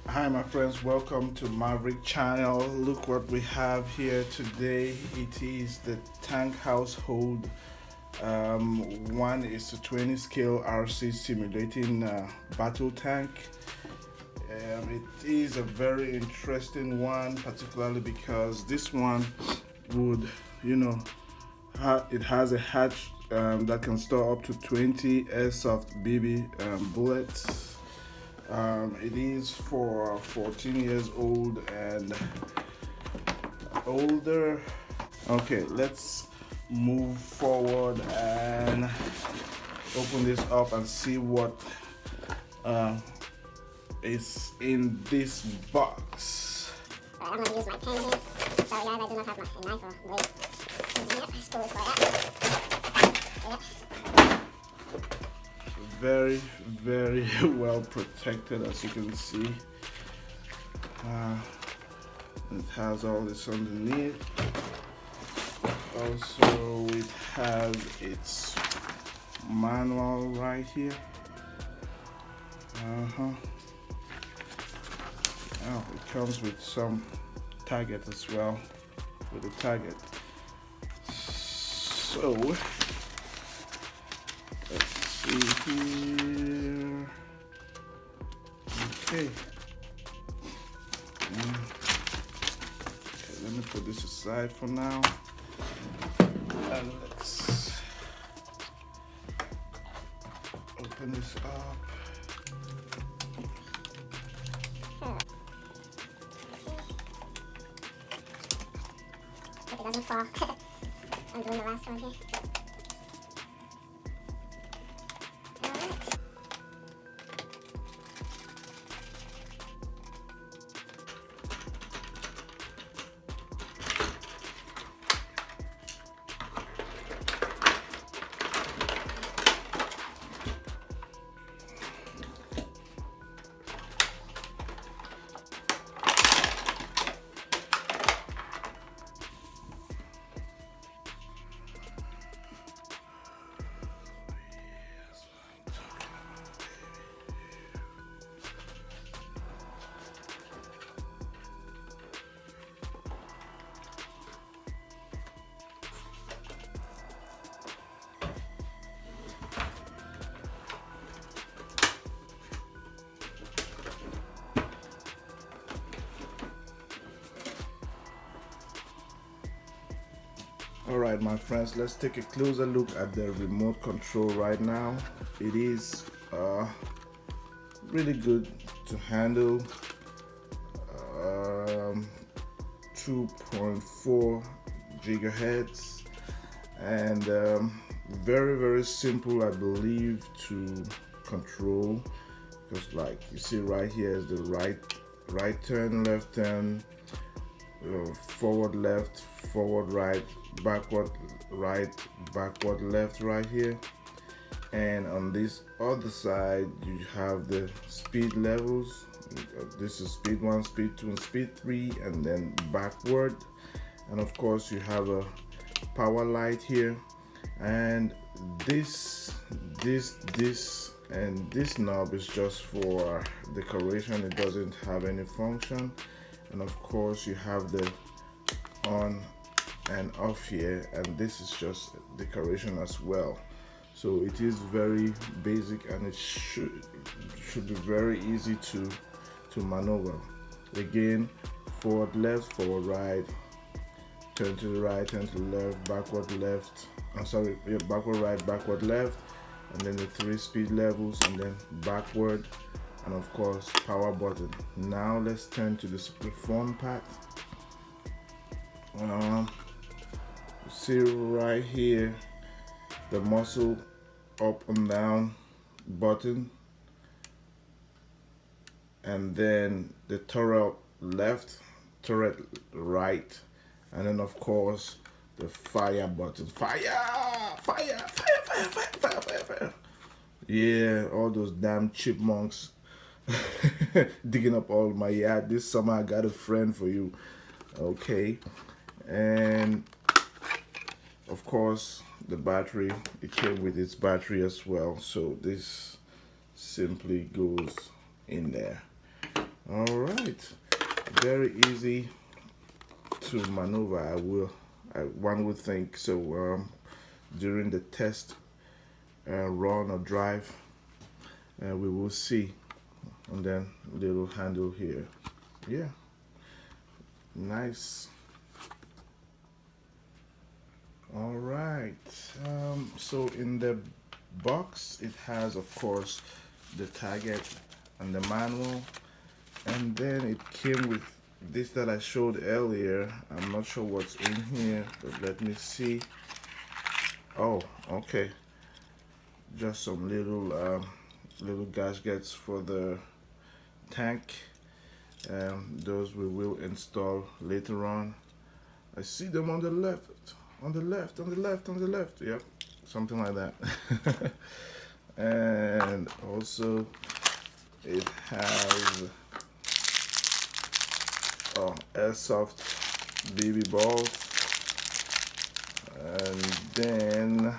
Hi my friends, welcome to Maverick channel. Look what we have here today. It is the tank household. One is a 20 scale RC simulating battle tank. It is a very interesting one, particularly because this one would, it has a hatch that can store up to 20 AIRSOFT BB bullets. It is for 14 years old and older. Okay, let's move forward and open this up and see what is in this box. I'm going to use my pen here. Sorry guys, I do not have a knife or blade. Yep, spoon for that. Yep. Very well protected, as you can see. It has all this underneath. Also, it has its manual right here. Oh, it comes with some target as well, with a target. So let's see here. Okay. Okay, let me put this aside for now. And let's open this up. Hope it doesn't fall. I'm doing the last one here. Alright my friends, let's take a closer look at the remote control right now. It is really good to handle. 2.4 gigahertz and very simple, I believe, to control, because like you see right here is the right turn, left turn, forward left, forward right, backward right, backward left right here. And on this other side you have the speed levels. This is speed 1, speed 2, and speed 3, and then backward. And of course you have a power light here, and this and this knob is just for decoration. It doesn't have any function. And of course you have the on and off here, and this is just decoration as well. So it is very basic, and it should be very easy to maneuver. Again, forward left, forward right, turn to the right, turn to the left, backward left, backward right, backward left, and then the 3 speed levels, and then backward, and of course power button. Now let's turn to the fun part. See right here the muscle up and down button, and then the turret left, turret right, and then of course the fire button. Fire. Yeah, all those damn chipmunks digging up all my yard. This summer I got a friend for you. Okay, and of course the battery, it came with its battery as well, so this simply goes in there. All right, very easy to maneuver. One would think so. During the test run or drive, we will see. And then little handle here. Yeah, nice. All right. So in the box, it has, of course, the target and the manual, and then it came with this that I showed earlier. I'm not sure what's in here, but let me see. Oh, okay. Just some little gadgets for the tank. Those we will install later on. I see them on the left, on the left, on the left, on the left. Yep, something like that. And also it has AIRSOFT baby balls, and then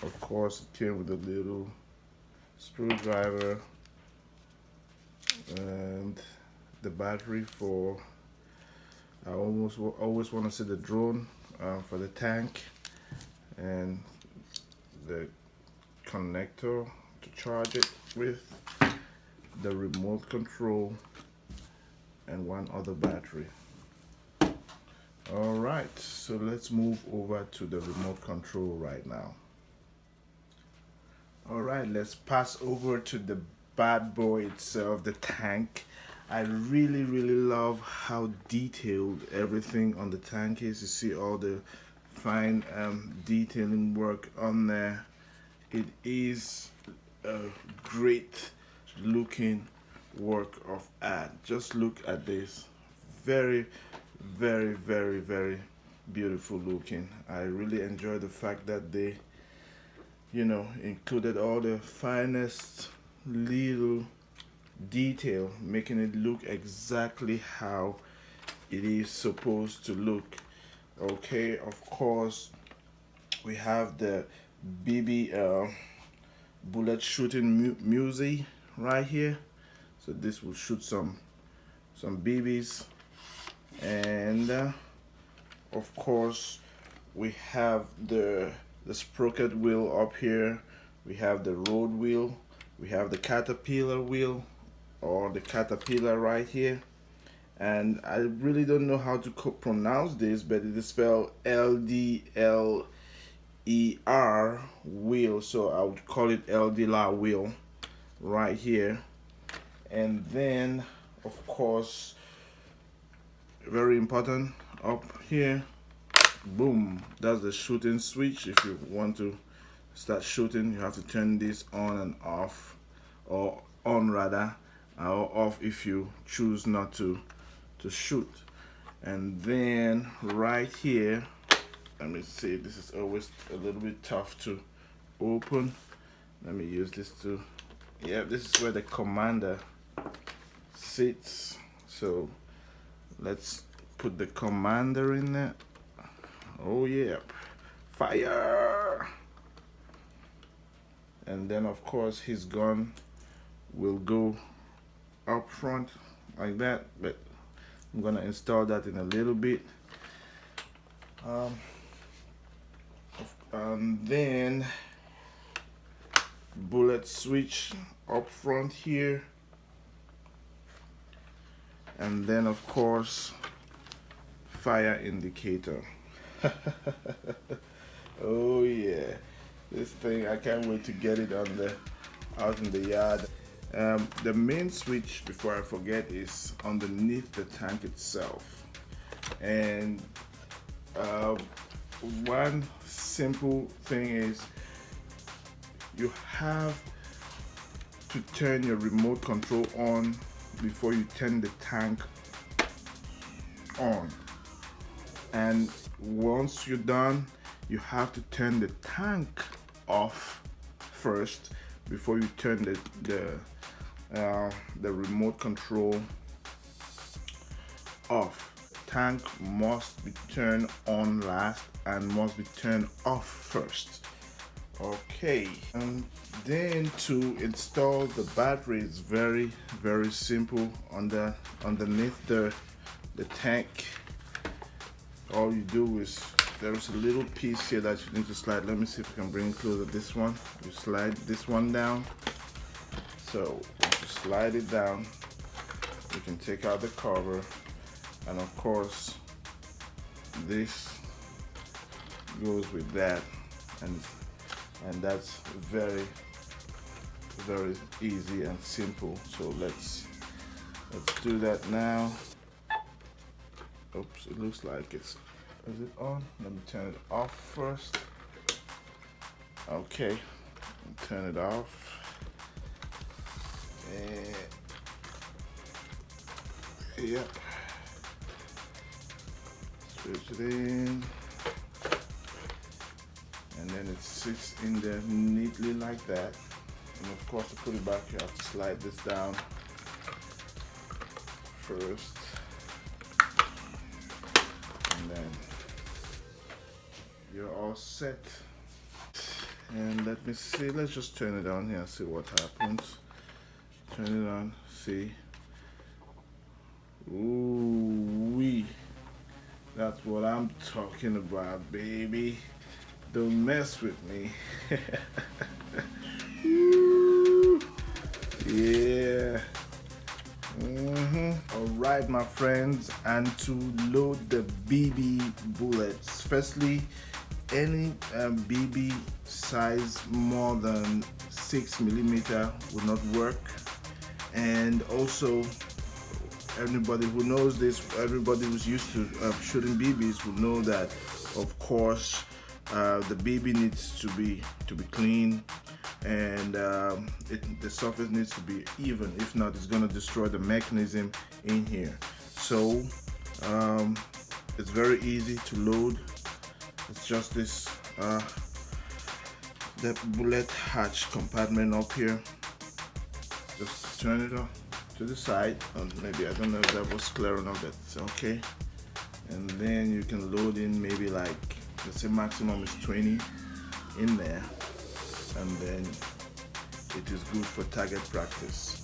of course it came with a little screwdriver and the battery for, I always want to see the drone for the tank, and the connector to charge it with, the remote control, and one other battery. All right, so let's move over to the remote control right now. All right, let's pass over to the bad boy itself, the tank. I really love how detailed everything on the tank is. You see all the fine detailing work on there. It is a great looking work of art. Just look at this. Very beautiful looking. I really enjoy the fact that they, included all the finest little detail, making it look exactly how it is supposed to look. Okay, of course we have the BB bullet shooting music right here. So this will shoot some BBs, and of course we have the sprocket wheel up here. We have the road wheel. We have the caterpillar wheel, or the caterpillar right here. And I really don't know how to pronounce this, but it is spelled LDLER wheel, so I would call it LDLER wheel right here. And then of course, very important, up here, boom, that's the shooting switch. If you want to start shooting, you have to turn this on and off, or on rather, or off if you choose not to shoot. And then right here, let me see, this is always a little bit tough to open. Let me use this to, yeah, this is where the commander sits. So let's put the commander in there. Oh yeah, fire! And then of course his gun will go up front like that, but I'm gonna install that in a little bit. And then bullet switch up front here, and then of course fire indicator. Oh yeah, this thing, I can't wait to get it out in the yard. The main switch, before I forget, is underneath the tank itself. And one simple thing is, you have to turn your remote control on before you turn the tank on. And once you're done, you have to turn the tank off first before you turn the remote control off. Tank must be turned on last and must be turned off first. Okay, and then to install the battery is very simple. Underneath the tank, all you do is, there's a little piece here that you need to slide. Let me see if I can bring it closer. This one, you slide this one down. So once you slide it down, you can take out the cover, and of course this goes with that, and that's very easy and simple. So let's do that now. Oops, it looks like is it on? Let me turn it off first. Okay, turn it off. Yep. Switch it in, and then it sits in there neatly like that. And of course, to put it back, you have to slide this down first, and then you're all set. And let me see, let's just turn it on here and see what happens. Turn it on, see. Ooh wee. That's what I'm talking about, baby. Don't mess with me. Yeah. All right, my friends, and to load the BB bullets, firstly, any BB size more than 6mm will not work. And also, anybody who knows this, everybody who's used to shooting BBs will know that, of course, the BB needs to be clean, and the surface needs to be even. If not, it's going to destroy the mechanism in here. So it's very easy to load. It's just this the bullet hatch compartment up here. Just turn it off to the side, and maybe, I don't know if that was clear enough. That's okay. And then you can load in maybe, like, let's say maximum is 20 in there, and then it is good for target practice.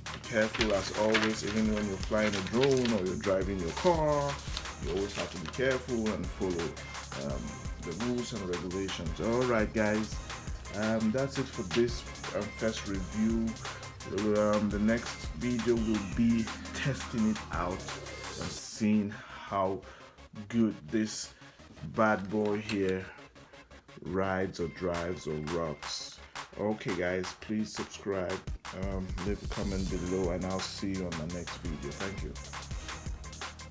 Be careful as always, even when you're flying a drone or you're driving your car, you always have to be careful and follow the rules and regulations. All right, guys, that's it for this first review. The next video will be testing it out and seeing how good this bad boy here rides or drives or rocks. Okay, guys, please subscribe, leave a comment below, and I'll see you on my next video. Thank you.